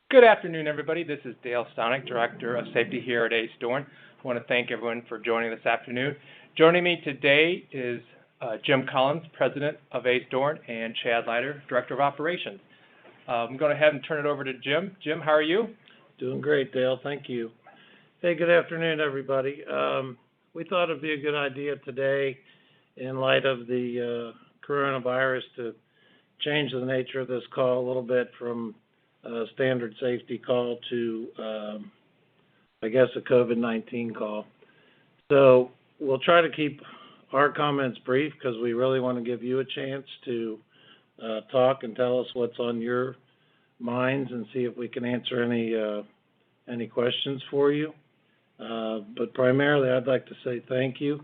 Good afternoon, everybody. This is Dale Stanek, Director of Safety here at Doran. I want to thank everyone for joining this afternoon. Joining me today is Jim Collins, President of Doran, and Chad Leiter, Director of Operations. I'm going to go ahead and turn it over to Jim. Jim, how are you? Doing great, Dale. Thank you. Hey, good afternoon, everybody. We thought it'd be a good idea today, in light of the coronavirus, to change the nature of this call a little bit from a standard safety call to, I guess, a COVID-19 call. So we'll try to keep our comments brief because we really want to give you a chance to talk and tell us what's on your minds and see if we can answer any questions for you. But primarily, I'd like to say thank you.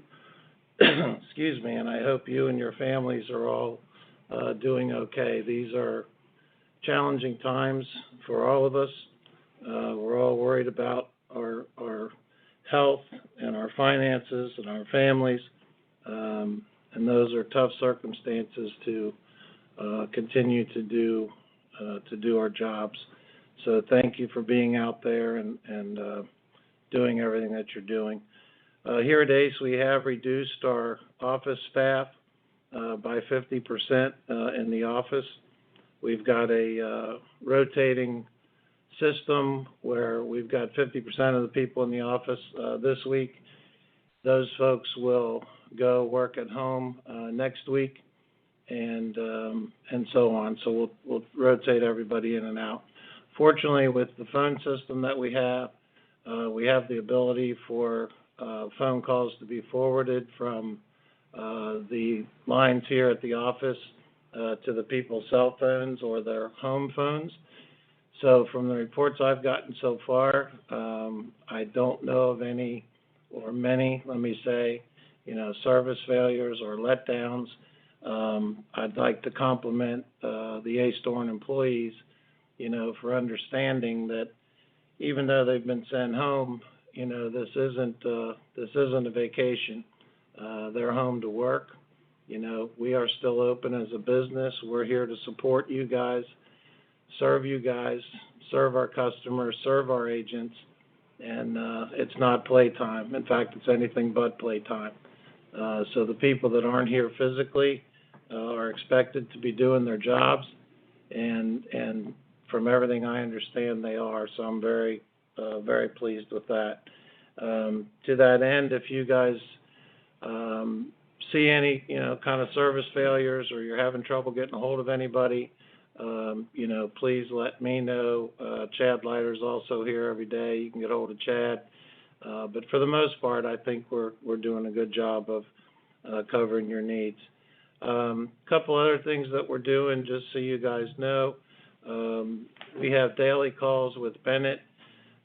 Excuse me, and I hope you and your families are all doing okay. These are challenging times for all of us. We're all worried about our health and our finances and our families, and those are tough circumstances to continue to do our jobs. So thank you for being out there and doing everything that you're doing. Here at ACE, we have reduced our office staff by 50% in the office. We've got a rotating system where we've got 50% of the people in the office this week. Those folks will go work at home next week, and so on. So we'll rotate everybody in and out. Fortunately, with the phone system that we have the ability for phone calls to be forwarded from the lines here at the office to the people's cell phones or their home phones. So from the reports I've gotten so far, I don't know of any or many, let me say, service failures or letdowns. I'd like to compliment the ACE Doran employees, for understanding that even though they've been sent home, this isn't a vacation. They're home to work. We are still open as a business. We're here to support you guys, serve our customers, serve our agents, and it's not playtime. In fact, it's anything but playtime. So the people that aren't here physically are expected to be doing their jobs, and from everything I understand, they are. So I'm very pleased with that. To that end, if you guys see any, kind of service failures, or you're having trouble getting a hold of anybody, please let me know. Chad Leiter's also here every day. You can get a hold of Chad. But for the most part, I think we're doing a good job of covering your needs. Couple other things that we're doing, just so you guys know. We have daily calls with Bennett,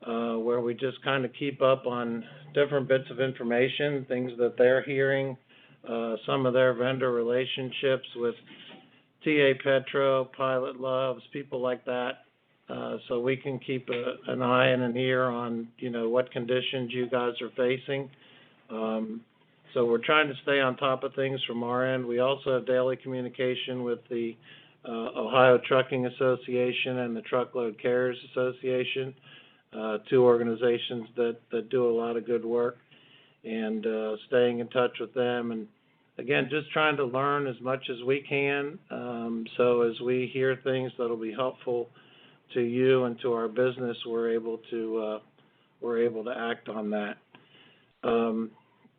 where we just kind of keep up on different bits of information, things that they're hearing, some of their vendor relationships with TA Petro, Pilot Loves, people like that, so we can keep an eye and an ear on, what conditions you guys are facing. So we're trying to stay on top of things from our end. We also have daily communication with the Ohio Trucking Association and the Truckload Carriers Association, two organizations that do a lot of good work, and staying in touch with them. And again, just trying to learn as much as we can, so as we hear things that'll be helpful to you and to our business, we're able to act on that.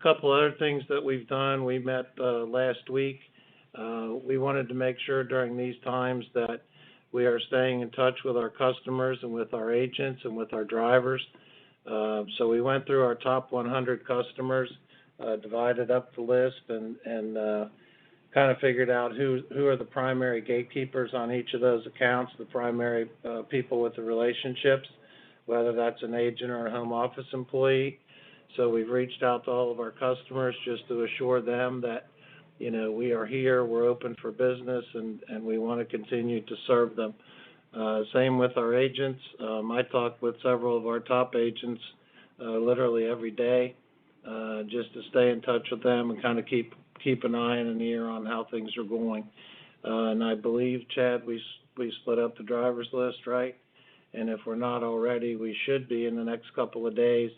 Couple other things that we've done. We met last week. We wanted to make sure during these times that we are staying in touch with our customers and with our agents and with our drivers. So we went through our top 100 customers, divided up the list, and kind of figured out who are the primary gatekeepers on each of those accounts, the primary people with the relationships, whether that's an agent or a home office employee. So we've reached out to all of our customers just to assure them that, we are here, we're open for business, and we want to continue to serve them. Same with our agents. I talk with several of our top agents literally every day, just to stay in touch with them and kind of keep an eye and an ear on how things are going. And I believe, Chad, we split up the driver's list, right? and if we're not already, we should be in the next couple of days,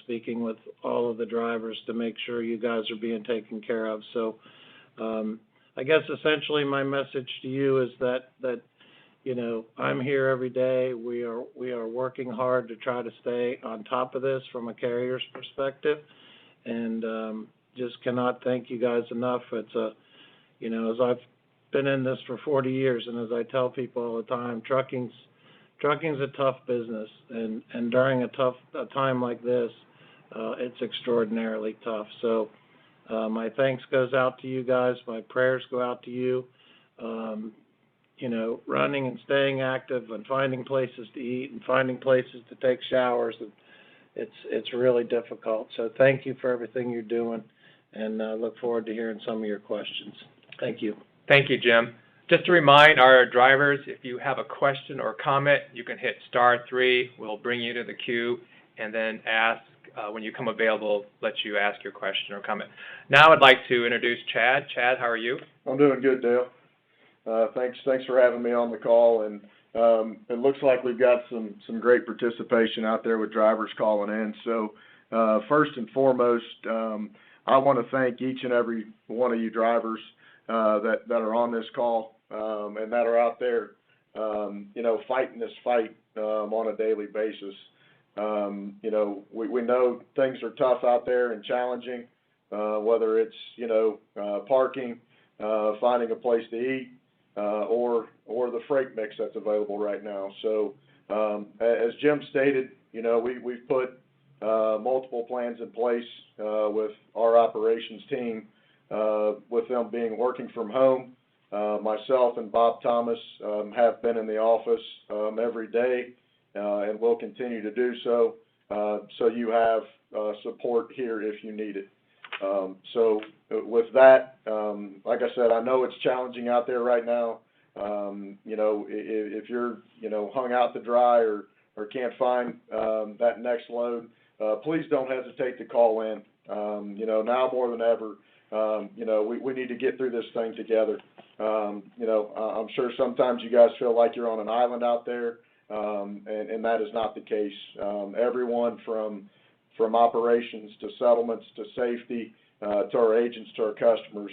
speaking with all of the drivers to make sure you guys are being taken care of. So, I guess essentially my message to you is that I'm here every day. We are working hard to try to stay on top of this from a carrier's perspective, and just cannot thank you guys enough. It's as I've been in this for 40 years, and as I tell people all the time, trucking's a tough business, and during a time like this, it's extraordinarily tough. So, my thanks goes out to you guys. My prayers go out to you. Running and staying active and finding places to eat and finding places to take showers. It's really difficult. So thank you for everything you're doing, and look forward to hearing some of your questions. Thank you. Thank you, Jim. Just to remind our drivers, if you have a question or comment, you can hit *3. We'll bring you to the queue and then ask when you come available, let you ask your question or comment. Now I'd like to introduce Chad. Chad, how are you? I'm doing good, Dale. Thanks for having me on the call, and it looks like we've got some great participation out there with drivers calling in. So first and foremost, I want to thank each and every one of you drivers that are on this call and that are out there, fighting this fight on a daily basis. We know things are tough out there and challenging, whether it's parking, finding a place to eat, or the freight mix that's available right now. So as Jim stated, we've put multiple plans in place with our operations team, with them working from home. Myself and Bob Thomas have been in the office every day and will continue to do so. So you have support here if you need it. So with that, like I said, I know it's challenging out there right now. If you're, hung out to dry or can't find that next load, please don't hesitate to call in. Now more than ever, we need to get through this thing together. I'm sure sometimes you guys feel like you're on an island out there, and that is not the case. Everyone from operations to settlements to safety, to our agents, to our customers,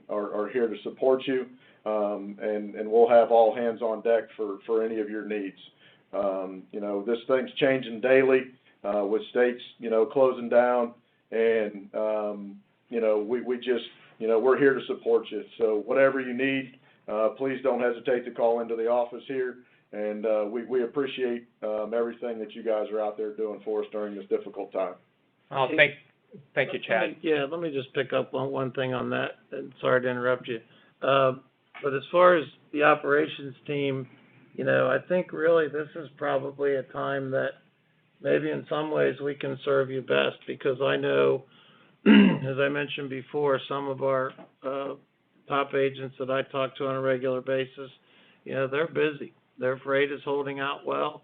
are here to support you, and we'll have all hands on deck for any of your needs. This thing's changing daily, with states, closing down, and, we just, we're here to support you. So whatever you need, please don't hesitate to call into the office here, and we appreciate everything that you guys are out there doing for us during this difficult time. Oh, thank you, Chad. Yeah, let me just pick up on one thing on that, and sorry to interrupt you. But as far as the operations team, I think really this is probably a time that maybe in some ways we can serve you best, because I know, as I mentioned before, some of our top agents that I talk to on a regular basis, they're busy. Their freight is holding out well.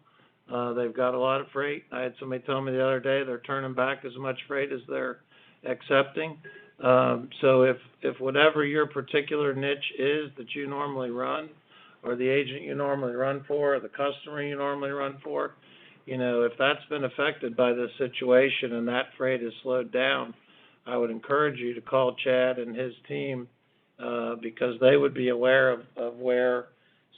They've got a lot of freight. I had somebody tell me the other day they're turning back as much freight as they're accepting. So if whatever your particular niche is that you normally run, or the agent you normally run for, or the customer you normally run for, if that's been affected by this situation and that freight is slowed down, I would encourage you to call Chad and his team, because they would be aware of where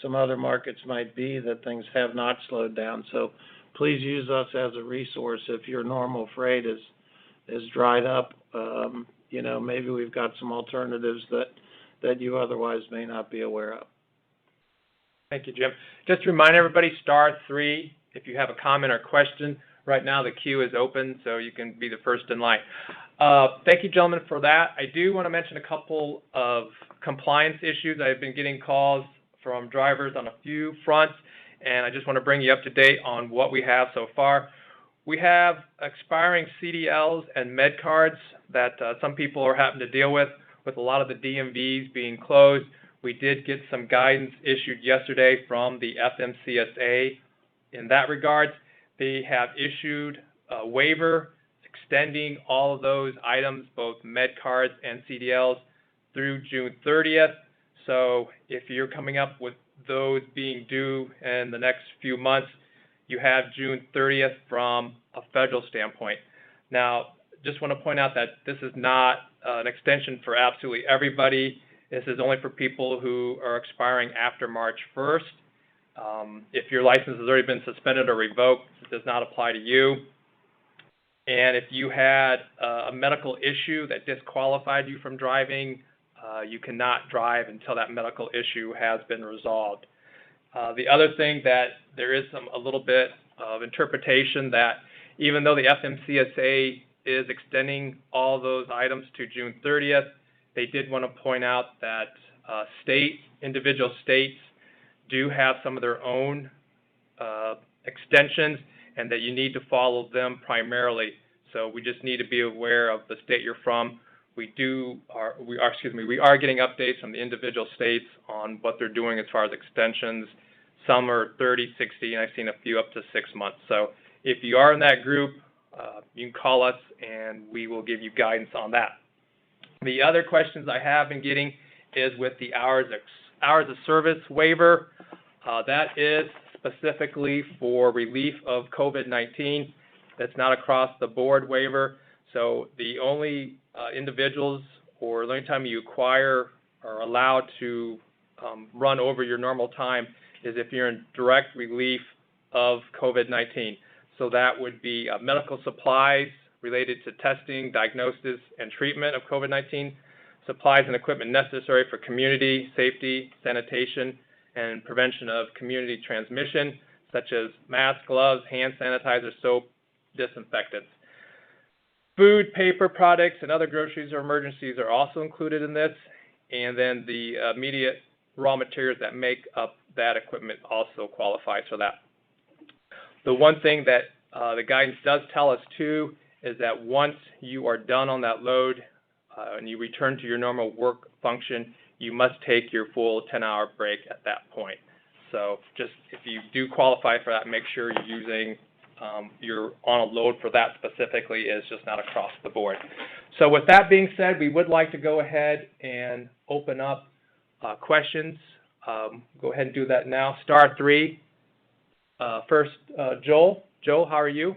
some other markets might be that things have not slowed down. So please use us as a resource if your normal freight is dried up. Maybe we've got some alternatives that you otherwise may not be aware of. Thank you, Jim. Just to remind everybody, *3 if you have a comment or question. Right now the queue is open, so you can be the first in line. Thank you, gentlemen, for that. I do want to mention a couple of compliance issues. I've been getting calls from drivers on a few fronts, and I just want to bring you up to date on what we have so far. We have expiring CDLs and med cards that some people are having to deal with a lot of the DMVs being closed. We did get some guidance issued yesterday from the FMCSA in that regard. They have issued a waiver extending all of those items, both med cards and CDLs, through June 30th. So if you're coming up with those being due in the next few months, you have June 30th from a federal standpoint. Now, just want to point out that this is not an extension for absolutely everybody. This is only for people who are expiring after March 1st. If your license has already been suspended or revoked, it does not apply to you. And if you had a medical issue that disqualified you from driving, you cannot drive until that medical issue has been resolved. The other thing that there is a little bit of interpretation that even though the FMCSA is extending all those items to June 30th, they did want to point out that individual states do have some of their own extensions, and that you need to follow them primarily. So we just need to be aware of the state you're from. We are getting updates from the individual states on what they're doing as far as extensions. Some are 30, 60, and I've seen a few up to 6 months. So if you are in that group, you can call us and we will give you guidance on that. The other questions I have been getting is with the hours of service waiver. That is specifically for relief of COVID-19. That's not across the board waiver. So the only individuals or the only time you acquire or allowed to run over your normal time is if you're in direct relief of COVID-19. So that would be medical supplies related to testing, diagnosis, and treatment of COVID-19, supplies and equipment necessary for community safety, sanitation, and prevention of community transmission, such as masks, gloves, hand sanitizer, soap, disinfectants. Food, paper products, and other groceries or emergencies are also included in this, and then the immediate raw materials that make up that equipment also qualifies for that. The one thing that the guidance does tell us too is that once you are done on that load and you return to your normal work function, you must take your full 10-hour break at that point. So just if you do qualify for that, make sure you're using you're on a load for that specifically. It's just not across the board. So with that being said, we would like to go ahead and open up questions. Go ahead and do that now. *3. First, Joel. Joel, how are you?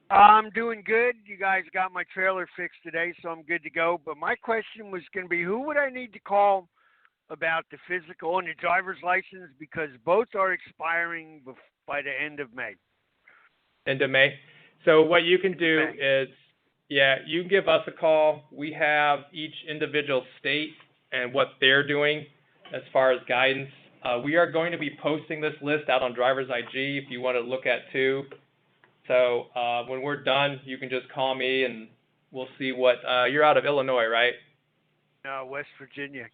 I'm doing good. You guys got my trailer fixed today, so I'm good to go. But my question was going to be, who would I need to call about the physical and the driver's license? Because both are expiring by the end of May. End of May. So what you can do is, you can give us a call. We have each individual state and what they're doing as far as guidance. We are going to be posting this list out on Driver's IG if you want to look at too. So when we're done, you can just call me and we'll see what, you're out of Illinois, right? No, West Virginia.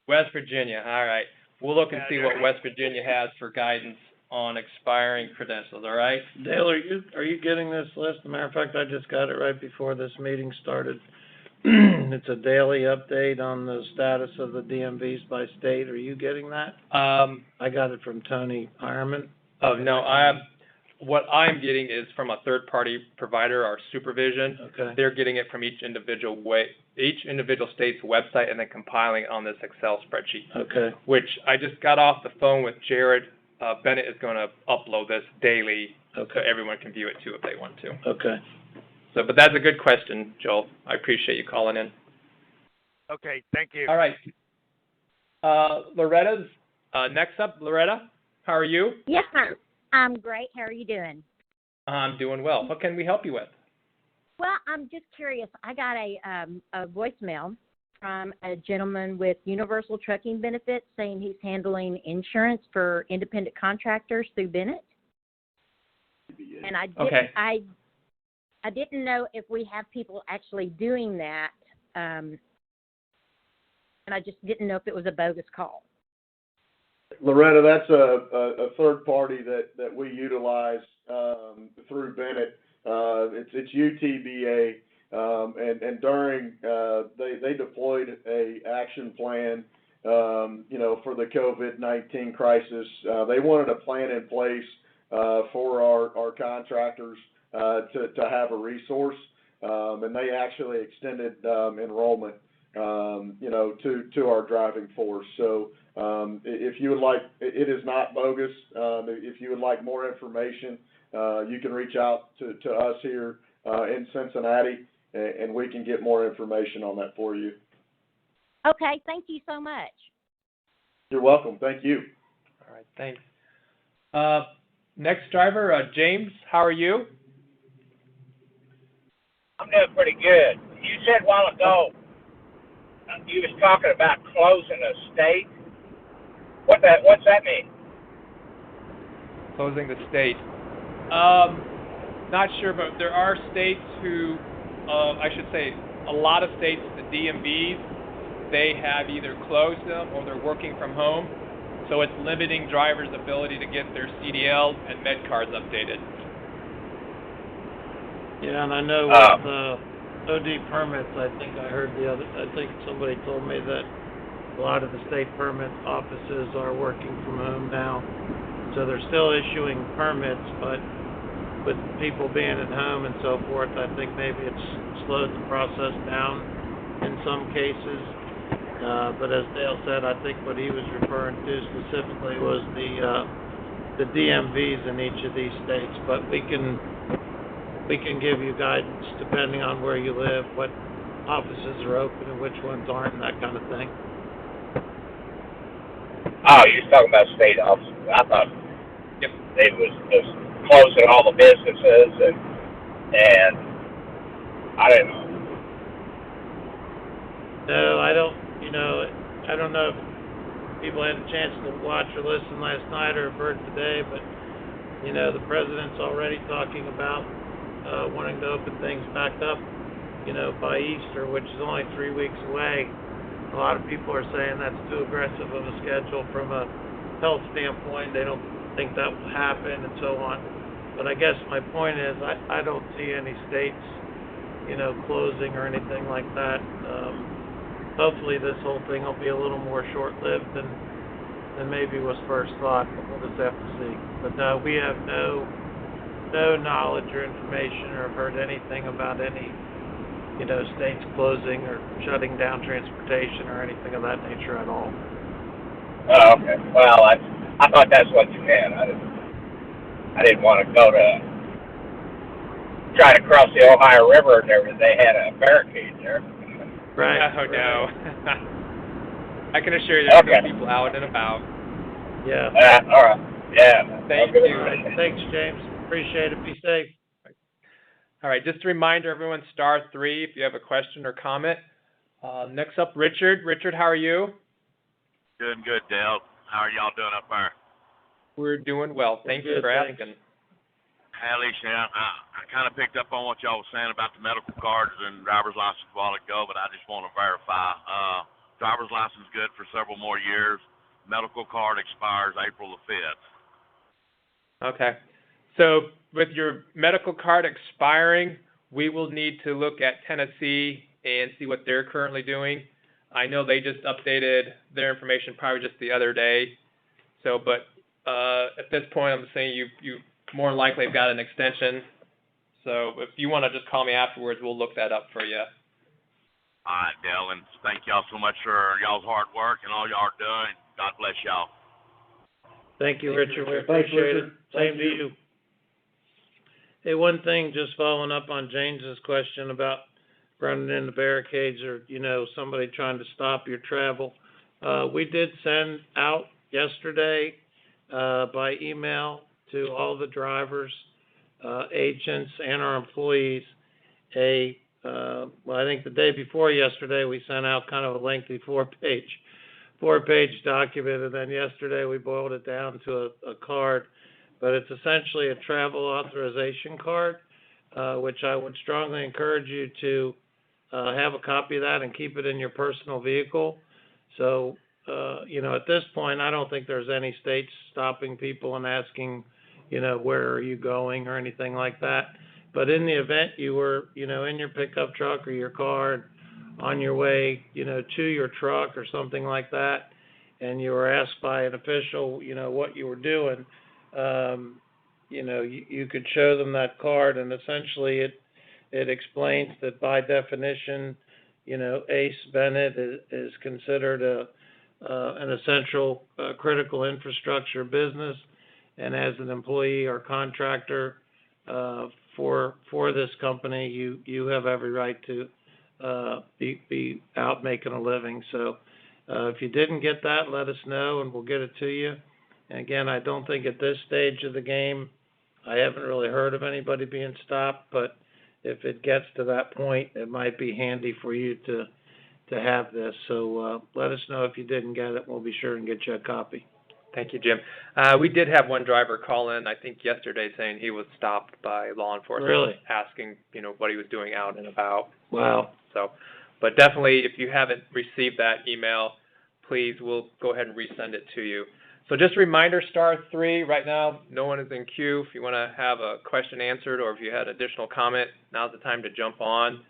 West Virginia, all right. We'll look and see what West Virginia has for guidance on expiring credentials, all right? Dale, are you getting this list? As a matter of fact, I just got it right before this meeting started. It's a daily update on the status of the DMVs by state. Are you getting that? I got it from Tony Ironman. Oh, no, what I'm getting is from a third-party provider, our supervision. Okay. They're getting it from each individual state's website and then compiling it on this Excel spreadsheet. Okay. Which I just got off the phone with Jared. Bennett is going to upload this daily, so everyone can view it too if they want to. Okay. So, but that's a good question, Joel. I appreciate you calling in. Okay, thank you. All right. Loretta's next up. Loretta, how are you? Yes, sir. I'm great. How are you doing? I'm doing well. What can we help you with? Well, I'm just curious. I got a voicemail from a gentleman with Universal Trucking Benefits saying he's handling insurance for independent contractors through Bennett. And I didn't know if we have people actually doing that, and I just didn't know if it was a bogus call. Loretta, that's a third party that we utilize through Bennett. It's UTBA, and during they deployed a action plan, for the COVID-19 crisis. They wanted a plan in place for our contractors to have a resource, and they actually extended enrollment, to our driving force. So If you would like, it is not bogus. If you would like more information, you can reach out to us here in Cincinnati, and we can get more information on that for you. Okay, thank you so much. You're welcome. Thank you. All right, thanks. Next driver, James, how are you? I'm doing pretty good. You said a while ago you was talking about closing a state. What's that mean? Closing the state. Not sure, but there are states who, I should say, a lot of states, the DMVs, they have either closed them or they're working from home. So it's limiting drivers' ability to get their CDLs and med cards updated. Yeah, and I know with OD permits, I think somebody told me that a lot of the state permit offices are working from home now. So they're still issuing permits, but with people being at home and so forth, I think maybe it's slowed the process down in some cases. But as Dale said, I think what he was referring to specifically was the DMVs in each of these states. But we can give you guidance depending on where you live, what offices are open and which ones aren't, and that kind of thing. Oh, you're talking about state offices. I thought they was just closing all the businesses and I don't know. No, I don't. I don't know if people had a chance to watch or listen last night or have heard today, but the president's already talking about wanting to open things back up, by Easter, which is only 3 weeks away. A lot of people are saying that's too aggressive of a schedule from a health standpoint. They don't think that will happen and so on. But I guess my point is I don't see any states, closing or anything like that. Hopefully this whole thing will be a little more short-lived than maybe was first thought, but we'll just have to see. But no, we have no knowledge or information or have heard anything about any, states closing or shutting down transportation or anything of that nature at all. Oh, okay. Well, I thought that's what you meant. I didn't want to go to try to cross the Ohio River and everything. They had a barricade there. Right. Oh, no. I can assure you there's still people out and about. Yeah. All right. Yeah. Thank okay. you. All right. Thanks, James. Appreciate it. Be safe. All right, just a reminder, everyone, *3 if you have a question or comment. Next up, Richard. Richard, how are you? Doing good, Dale. How are y'all doing up there? We're doing well. Thank you Good, for thanks. asking. Alicia, I kind of picked up on what y'all was saying about the medical cards and driver's license a while ago, but I just want to verify. Driver's license good for several more years. Medical card expires April the 5th. Okay. So with your medical card expiring, we will need to look at Tennessee and see what they're currently doing. I know they just updated their information probably just the other day. So, but at this point, I'm saying you more than likely have got an extension. So if you want to just call me afterwards, we'll look that up for you. All right, Dale, and thank y'all so much for y'all's hard work and all y'all are doing. God bless y'all. Thank you, Richard. We Thanks, appreciate Richard. it. Same to you. Hey, one thing, just following up on James's question about running into barricades or, somebody trying to stop your travel. We did send out yesterday by email to all the drivers, agents, and our employees I think the day before yesterday we sent out kind of a lengthy four-page document, and then yesterday we boiled it down to a card. But it's essentially a travel authorization card, which I would strongly encourage you to have a copy of that and keep it in your personal vehicle. So, at this point, I don't think there's any states stopping people and asking, where are you going or anything like that. But in the event you were, in your pickup truck or your car on your way, to your truck or something like that, and you were asked by an official, what you were doing, you could show them that card, and essentially it explains that by definition, Ace Bennett is considered an essential, critical infrastructure business, and as an employee or contractor for this company, you have every right to be out making a living. So if you didn't get that, let us know and we'll get it to you. And again, I don't think at this stage of the game, I haven't really heard of anybody being stopped, but if it gets to that point, it might be handy for you to have this. So let us know if you didn't get it. We'll be sure and get you a copy. Thank you, Jim. We did have one driver call in, I think yesterday, saying he was stopped by law enforcement. Really? Asking, what he was doing out and about. Wow. So, but definitely, if you haven't received that email, please, we'll go ahead and resend it to you. So just a reminder, *3, right now, no one is in queue. If you want to have a question answered or if you had additional comment, now's the time to jump on.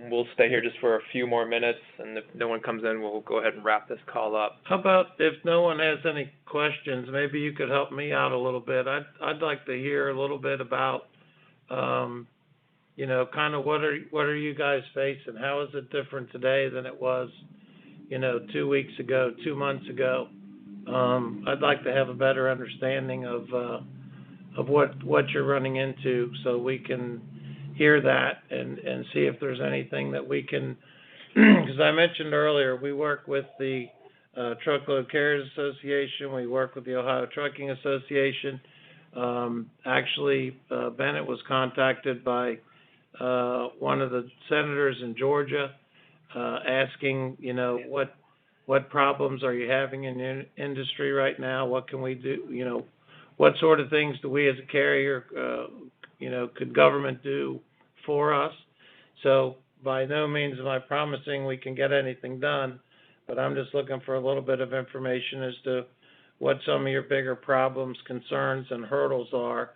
We'll stay here just for a few more minutes, and if no one comes in, we'll go ahead and wrap this call up. How about if no one has any questions, maybe you could help me out a little bit. I'd like to hear a little bit about, kind of what are you guys facing? How is it different today than it was, 2 weeks ago, 2 months ago? I'd like to have a better understanding of what you're running into, so we can hear that and see if there's anything that we can, because I mentioned earlier, we work with the Truckload Carriers Association, we work with the Ohio Trucking Association. Actually, Bennett was contacted by one of the senators in Georgia asking, what problems are you having in the industry right now? What can we do? What sort of things do we as a carrier, could government do for us? So by no means am I promising we can get anything done, but I'm just looking for a little bit of information as to what some of your bigger problems, concerns, and hurdles are,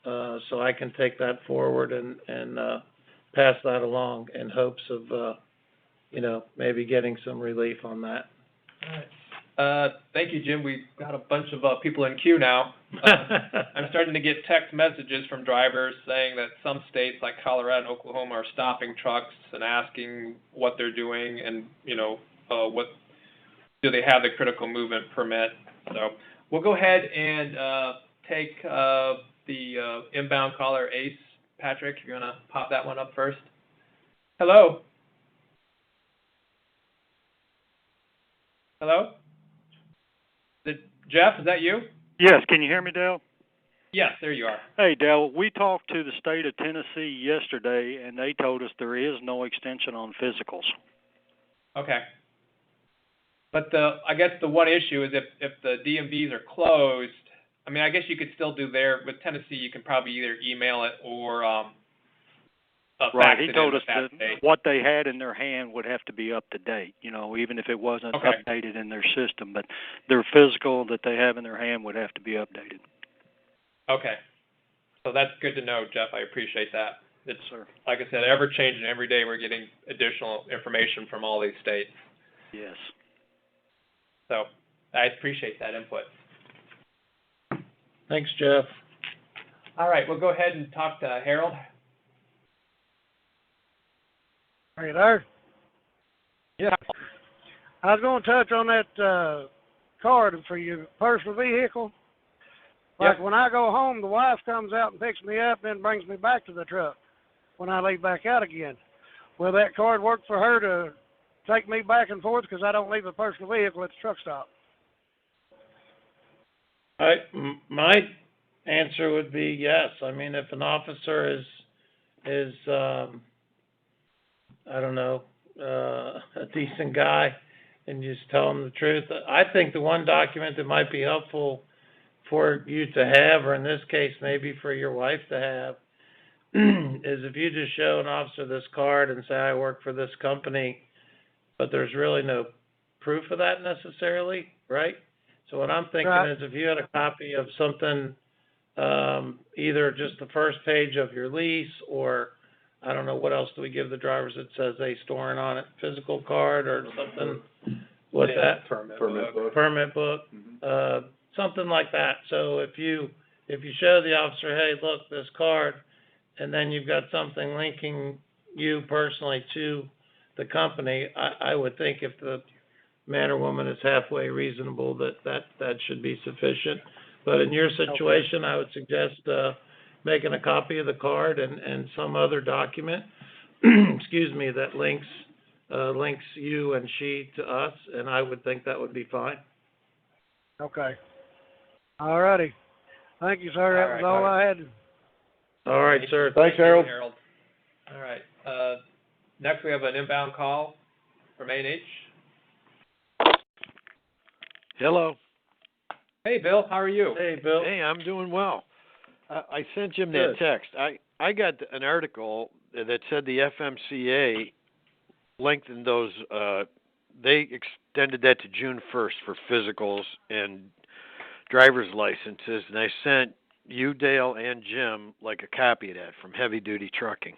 so I can take that forward and pass that along in hopes of, maybe getting some relief on that. All right. Thank you, Jim. We've got a bunch of people in queue now. I'm starting to get text messages from drivers saying that some states like Colorado and Oklahoma are stopping trucks and asking what they're doing and, what do they have the critical movement permit. So we'll go ahead and take the inbound caller, Ace. Patrick, you're going to pop that one up first. Hello? Hello? Jeff, is that you? Yes, can you hear me, Dale? Yes, there you are. Hey, Dale, we talked to the state of Tennessee yesterday, and they told us there is no extension on physicals. Okay. But I guess the one issue is if the DMVs are closed, I guess you could still do there. With Tennessee, you can probably either email it or right, he told us that what they had in their hand would have to be up to date, even if it wasn't updated in their system. But their physical that they have in their hand would have to be updated. Okay. So that's good to know, Jeff. I appreciate that. It's, sir. Like I said, ever-changing. Every day we're getting additional information from all these states. Yes. So I appreciate that input. Thanks, Jeff. All right, we'll go ahead and talk to Harold. Are you there? Yeah. I was going to touch on that card for your personal vehicle. Like when I go home, the wife comes out and picks me up and brings me back to the truck when I leave back out again. Will that card work for her to take me back and forth because I don't leave a personal vehicle at the truck stop? My answer would be yes. If an officer is I don't know, a decent guy, and you just tell him the truth. I think the one document that might be helpful for you to have, or in this case maybe for your wife to have, is if you just show an officer this card and say, I work for this company, but there's really no proof of that necessarily, right? So what I'm thinking is if you had a copy of something, either just the first page of your lease, or I don't know, what else do we give the drivers that says they storing on it, physical card or something? What's that? Permit book. Permit book, something like that. So if you show the officer, hey, look, this card, and then you've got something linking you personally to the company, I would think if the man or woman is halfway reasonable, that should be sufficient. But in your situation, I would suggest making a copy of the card and some other document, excuse me, that links you and she to us, and I would think that would be fine. Okay. All righty. Thank you, sir. That was all I had. All right, sir. Thanks, Harold. All right. Next, we have an inbound call from A&H. Hello. Hey, Bill. How are you? Hey, Bill. Hey, I'm doing well. I sent Jim that text. I got an article that said the FMCA lengthened those. They extended that to June 1st for physicals and driver's licenses, and I sent you, Dale, and Jim like a copy of that from Heavy Duty Trucking.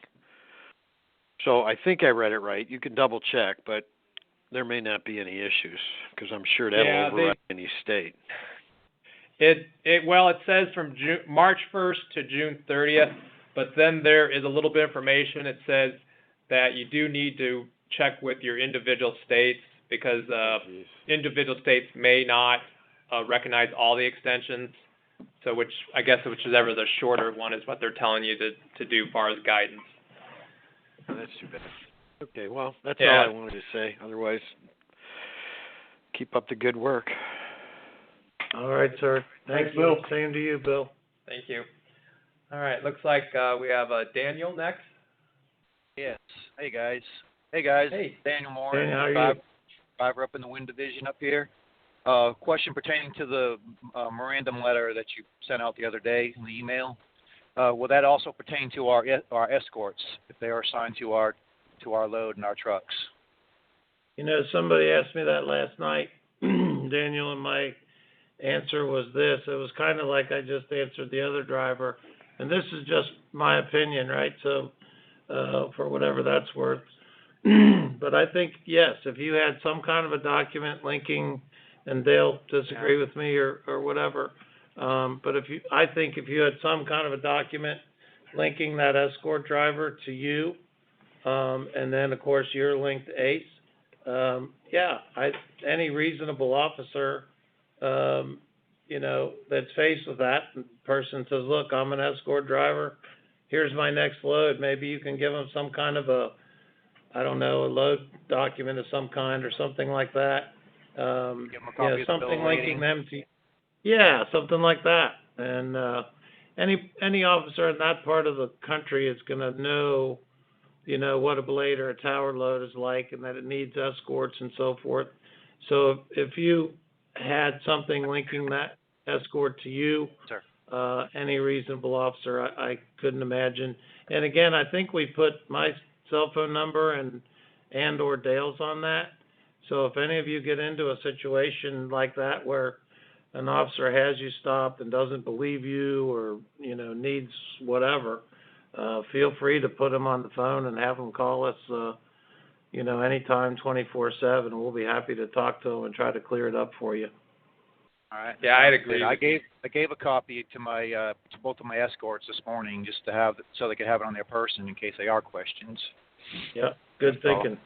So I think I read it right. You can double check, but there may not be any issues because I'm sure that'll override any state. It says from March 1st to June 30th, but then there is a little bit of information. It says that you do need to check with your individual states because individual states may not recognize all the extensions. So whichever the shorter one is what they're telling you to do as far as guidance. Oh, that's too bad. Okay, well, that's all I wanted to say. Otherwise, keep up the good work. All right, sir. Thanks, Bill. Same to you, Bill. Thank you. All right, looks like we have Daniel next. Yes. Hey, guys. Hey. Daniel Moore. Daniel, how are you? Driver up in the Wind Division up here. Question pertaining to the memorandum letter that you sent out the other day in the email. Will that also pertain to our escorts if they are assigned to our load in our trucks? You know, somebody asked me that last night, Daniel, and my answer was this. It was kind of like I just answered the other driver, and this is just my opinion, right? So, for whatever that's worth. But I think, yes, if you had some kind of a document linking, and they'll disagree with me or whatever, but I think if you had some kind of a document linking that escort driver to you, and then of course you're linked to ACE, any reasonable officer, that's faced with that person says, look, I'm an escort driver, here's my next load. Maybe you can give them some kind of a load document of some kind or something like that. Give them a copy of the something bill linking rating. them to, something like that. And any officer in that part of the country is going to know, what a blade or a tower load is like, and that it needs escorts and so forth. So if you had something linking that escort to you, Sure. Any reasonable officer, I couldn't imagine. And again, I think we put my cell phone number and or Dale's on that. So if any of you get into a situation like that where an officer has you stopped and doesn't believe you or, needs whatever, feel free to put them on the phone and have them call us, anytime 24/7. We'll be happy to talk to them and try to clear it up for you. All right. Yeah, I'd agree. I gave a copy to my to both of my escorts this morning just to have so they could have it on their person in case they are questions. Yeah, good thinking.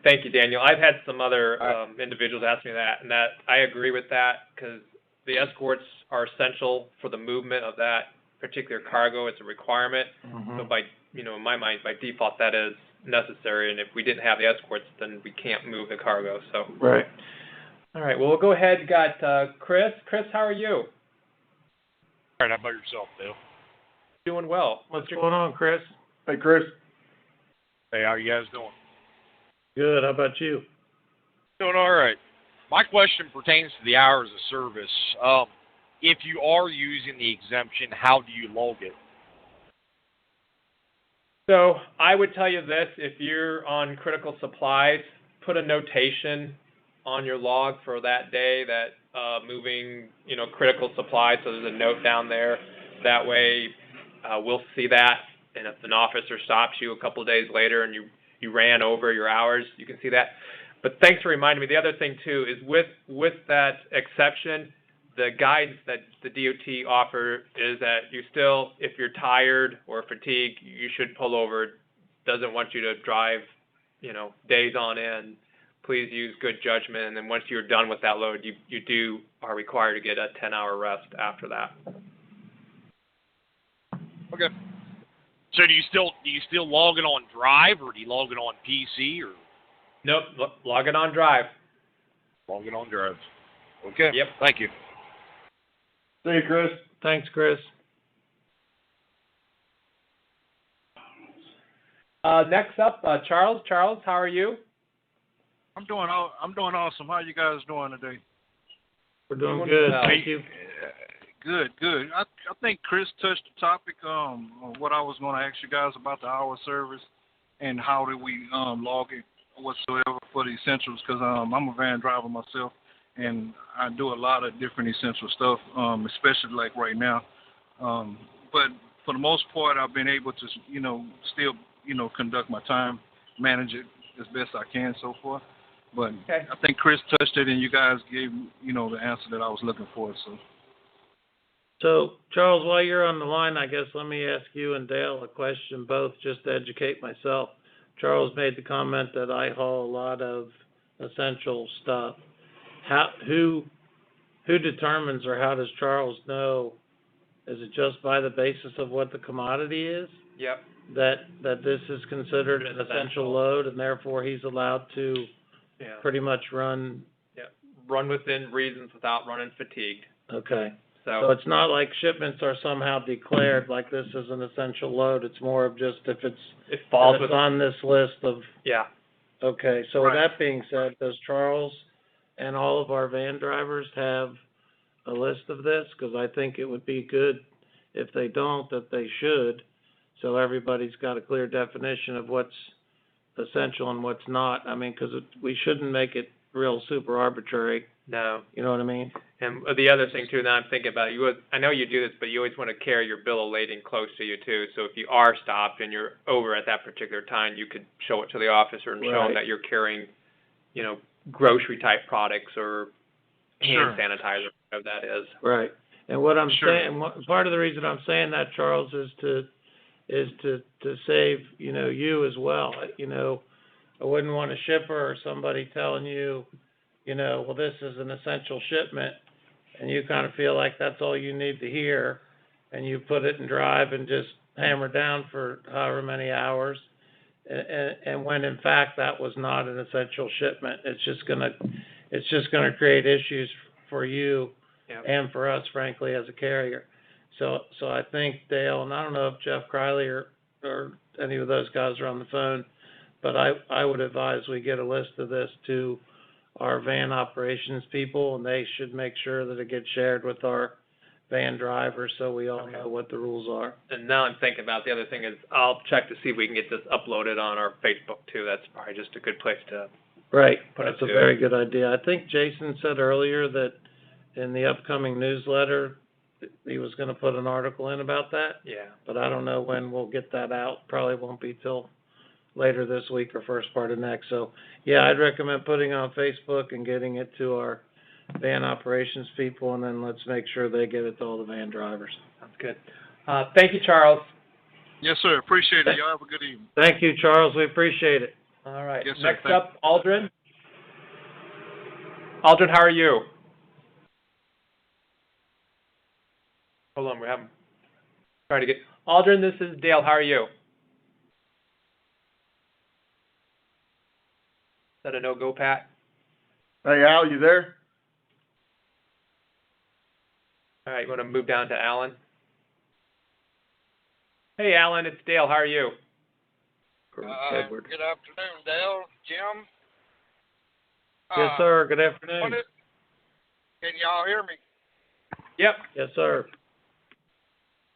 Thank you, Daniel. I've had some other individuals ask me that, and that I agree with that because the escorts are essential for the movement of that particular cargo. It's a requirement. Mm-hmm. So in my mind, by default, that is necessary. And if we didn't have the escorts, then we can't move the cargo. So. Right. All right. Well, we'll go ahead. Got Chris. Chris, how are you? All right. How about yourself, Dale? Doing well. What's going on, Chris? Hey, Chris. Hey, how you guys doing? Good. How about you? Doing all right. My question pertains to the hours of service. If you are using the exemption, how do you log it? So I would tell you this: if you're on critical supplies, put a notation on your log for that day that moving, critical supplies. So there's a note down there. That way, we'll see that. And if an officer stops you a couple of days later and you ran over your hours, you can see that. But thanks for reminding me. The other thing too is with that exception, the guidance that the DOT offer is that you still, if you're tired or fatigued, you should pull over. It doesn't want you to drive, days on end. please use good judgment. And then once you're done with that load, you are required to get a 10-hour rest after that. Okay. So do you still log it on Drive, or do you log it on PC, or? Nope, log it on Drive. Log it on Drive. Okay. Yep. Thank you. See you, Chris. Thanks, Chris. Next up, Charles. Charles, how are you? I'm doing awesome. How you guys doing today? We're doing good. well. Thank you. Good. I think Chris touched the topic on what I was going to ask you guys about the hour service and how do we log it whatsoever for the essentials, because I'm a van driver myself and I do a lot of different essential stuff, especially like right now. But for the most part, I've been able to, still, conduct my time, manage it as best I can so far. But okay. I think Chris touched it, and you guys gave, the answer that I was looking for. So, Charles, while you're on the line, I guess let me ask you and Dale a question, both, just to educate myself. Charles made the comment that I haul a lot of essential stuff. Who determines, or how does Charles know? Is it just by the basis of what the commodity is? Yep. That this is considered an essential load, and therefore he's allowed to pretty much run. Yeah. Run within reasons without running fatigued. Okay. So it's not like shipments are somehow declared like this is an essential load. It's more of just if it falls it's on this list of. Yeah. Okay. So Right. with that being said, does Charles and all of our van drivers have a list of this? Because I think it would be good if they don't, that they should, so everybody's got a clear definition of what's essential and what's not. I mean, because we shouldn't make it real super arbitrary. No. You know what I mean? And the other thing too, now I'm thinking about it, I know you do this, but you always want to carry your bill of lading close to you too. So if you are stopped and you're over at that particular time, you could show it to the officer and show them Right. that you're carrying, grocery type products or hand sanitizer, whatever that is. Right. And what I'm Sure. saying, part of the reason I'm saying that, Charles, is to save, you as well. I wouldn't want a shipper or somebody telling you, well, this is an essential shipment, and you kind of feel like that's all you need to hear, and you put it in Drive and just hammer down for however many hours, and when in fact that was not an essential shipment. It's just gonna create issues for you and for us, frankly, as a carrier. So I think Dale, and I don't know if Jeff Criley or any of those guys are on the phone, but I would advise we get a list of this to our van operations people, and they should make sure that it gets shared with our van drivers so we all know what the rules are. And now I'm thinking about the other thing is I'll check to see if we can get this uploaded on our Facebook too. That's probably just a good place to. Right, Put that's it a to- very good idea. I think Jason said earlier that in the upcoming newsletter, he was gonna put an article in about that, Yeah. but I don't know when we'll get that out. Probably won't be till later this week or first part of next. So, yeah, I'd recommend putting it on Facebook and getting it to our van operations people, and then let's make sure they get it to all the van drivers. Sounds good. Thank you, Charles. Yes, sir. Appreciate it. Y'all have a good evening. Thank you, Charles. We appreciate it. All right. Yes, sir. Next Thank up, Aldrin. Aldrin, how are you? Hold on, we're trying to get Aldrin. This is Dale. How are you? Is that a no-go, Pat? Hey, Al, you there? All right, you want to move down to Alan? Hey, Alan, it's Dale. How are you? Edward. Good afternoon, Dale, Jim. Yes, sir. Good afternoon. Can y'all hear me? Yep. Yes, sir.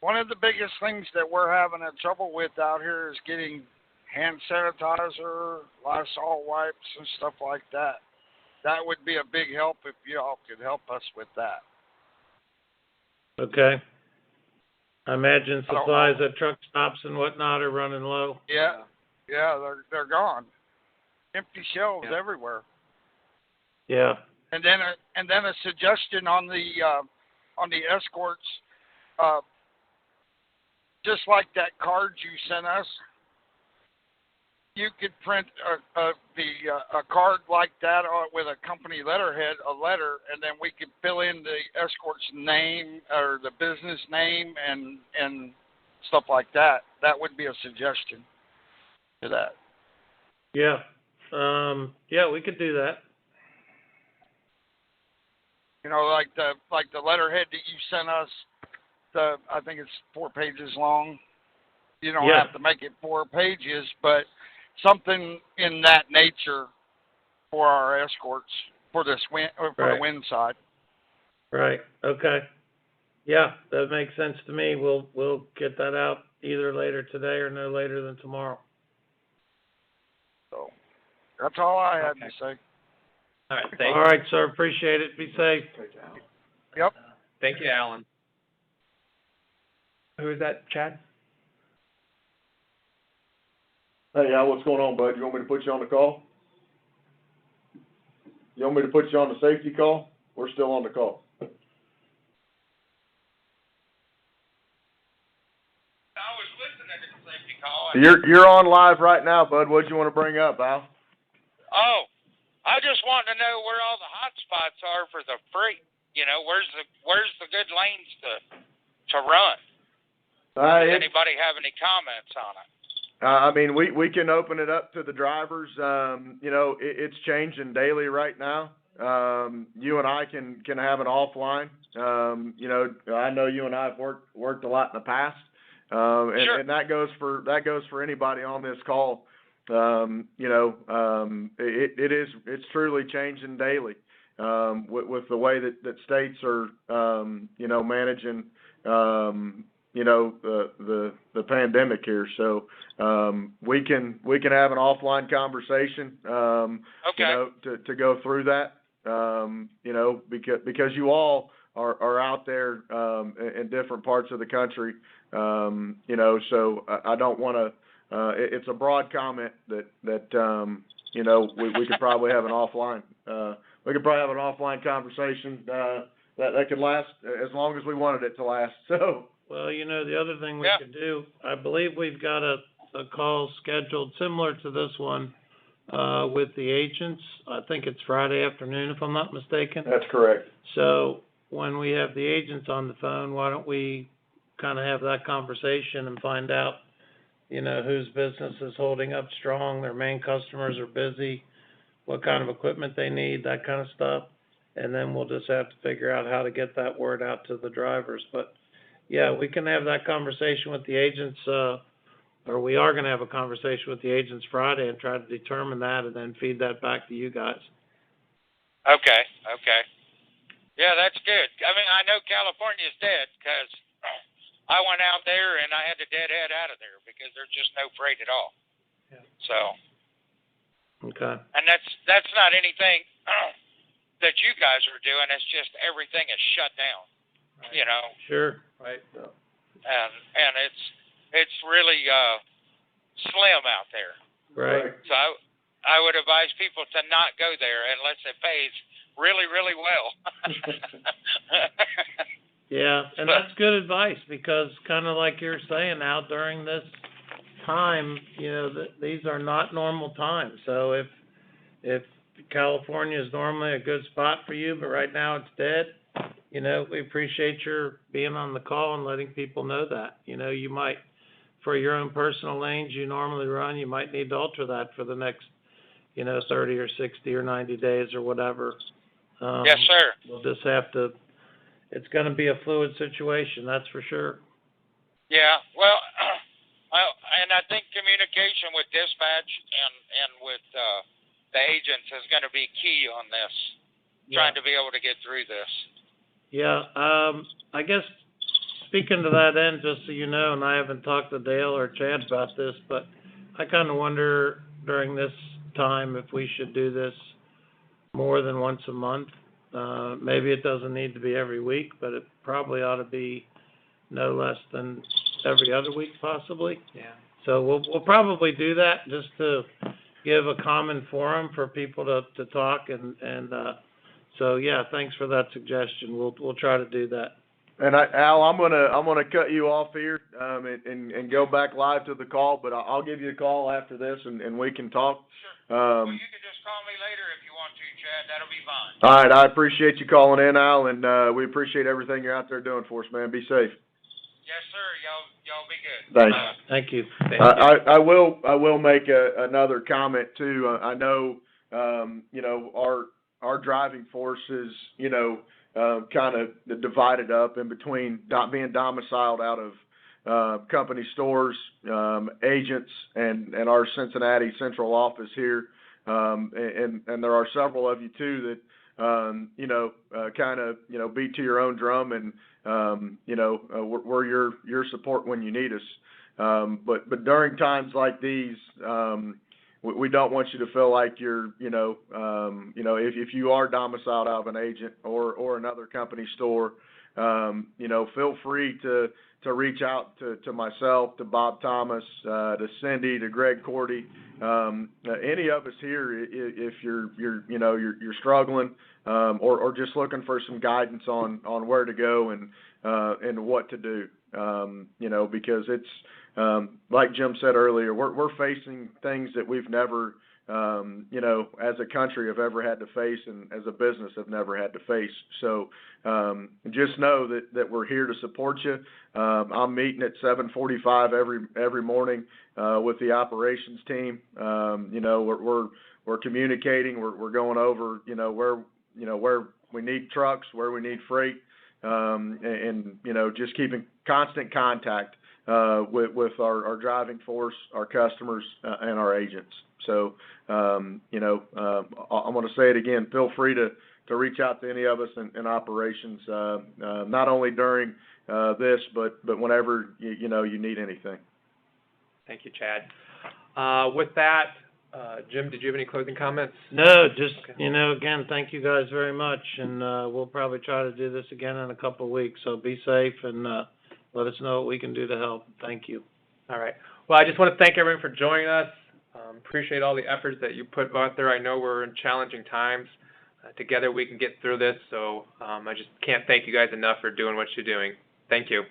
One of the biggest things that we're having trouble with out here is getting hand sanitizer, Lysol wipes, and stuff like that. That would be a big help if y'all could help us with that. Okay. I imagine supplies at truck stops and whatnot are running low. Yeah, they're gone. Empty shelves everywhere. Yeah. And then a suggestion on the escorts, just like that card you sent us. you could print a card like that with a company letterhead, a letter, and then we could fill in the escort's name or the business name and stuff like that. That would be a suggestion to that. Yeah. Yeah, we could do that. You know, like the letterhead that you sent us. I think it's 4 pages long. You don't have to make it 4 pages, but something in that nature for our escorts for this the wind side. Right. Okay. Yeah, that makes sense to me. We'll get that out either later today or no later than tomorrow. So that's all I had to say. All right. Thank you. All right, sir. Appreciate it. Be safe. Yep. Thank you, Alan. Who is that, Chad? Hey, Al, what's going on, bud? You want me to put you on the call? You want me to put you on the safety call? We're still on the call. I was listening to the safety call. You're on live right now, bud. What do you want to bring up, Al? Oh, I just want to know where all the hot spots are for the freight. You know, where's the good lanes to run? Does anybody have any comments on it? I mean, we can open it up to the drivers. You know, it's changing daily right now. You and I can have an offline. You know, I know you and I have worked a lot in the past, Sure. and that goes for anybody on this call. You know, it's truly changing daily with the way that states are you know, managing you know, the pandemic here. So we can have an offline conversation Okay. you know, to go through that. You know, because you all are out there in different parts of the country. You know, so I don't want to it's a broad comment that you know, we could probably have an offline conversation that could last as long as we wanted it to last. So Well, you know, the other thing we could do, I believe we've got a call scheduled similar to this one with the agents. I think it's Friday afternoon, if I'm not mistaken. that's correct. So when we have the agents on the phone, why don't we kind of have that conversation and find out, you know, whose business is holding up strong, their main customers are busy, what kind of equipment they need, that kind of stuff. And then we'll just have to figure out how to get that word out to the drivers. But yeah, we can have that conversation with the agents, or we are going to have a conversation with the agents Friday and try to determine that and then feed that back to you guys. Okay. Yeah, that's good. I mean, I know California's dead because I went out there and I had to deadhead out of there because there's just no freight at all. Yeah. So. Okay. And that's not anything that you guys are doing. It's just everything is shut down. Right. You know. Sure. Right. And it's really slim out there. Right. So I would advise people to not go there unless it pays really, really well. Yeah, and that's good advice because kind of like you're saying now, during this time, you know, these are not normal times. So if California is normally a good spot for you, but right now it's dead, you know, we appreciate your being on the call and letting people know that. You know, you might, for your own personal lanes you normally run, you might need to alter that for the next, you know, 30 or 60 or 90 days or whatever. Yes, sir. We'll just have to, it's going to be a fluid situation, that's for sure. Yeah, well, and I think communication with dispatch and with the agents is going to be key on this, trying to be able to get through this. Yeah, I guess speaking to that end, just so you know, and I haven't talked to Dale or Chad about this, but I kind of wonder during this time if we should do this more than once a month. Maybe it doesn't need to be every week, but it probably ought to be no less than every other week, possibly. Yeah. So we'll probably do that just to give a common forum for people to talk and so yeah, thanks for that suggestion. We'll try to do that. And Al, I'm gonna cut you off here, and go back live to the call, but I'll give you a call after this and we can talk. Sure. Well, you can just call me later if you want to, Chad. That'll be fine. All right, I appreciate you calling in, Al, and we appreciate everything you're out there doing for us, man. Be safe. Yes, sir. Y'all be good. Thanks. Thank you. I will make another comment too. I know, our driving force is, kind of divided up in between being domiciled out of company stores, agents, and our Cincinnati central office here. And there are several of you too that kind of beat to your own drum, and we're your support when you need us. But during times like these, we don't want you to feel like you're, if you are domiciled out of an agent or another company store, feel free to reach out to myself, to Bob Thomas, to Cindy, to Greg Cordy, any of us here, if you're struggling, or just looking for some guidance on where to go and what to do, because it's, like Jim said earlier, we're facing things that we've never, as a country have ever had to face, and as a business have never had to face. So just know that we're here to support you. I'm meeting at 7:45 every morning with the operations team. We're communicating. We're going over where we need trucks, where we need freight, and just keeping constant contact with our driving force, our customers, and our agents. So, I'm going to say it again. Feel free to reach out to any of us in operations, not only during this, but whenever you need anything. Thank you, Chad. With that, Jim, did you have any closing comments? No, just, again, thank you guys very much, and we'll probably try to do this again in a couple of weeks. So be safe, and let us know what we can do to help. Thank you. All right. Well, I just want to thank everyone for joining us. Appreciate all the efforts that you put out there. I know we're in challenging times. Together we can get through this, so I just can't thank you guys enough for doing what you're doing. Thank you.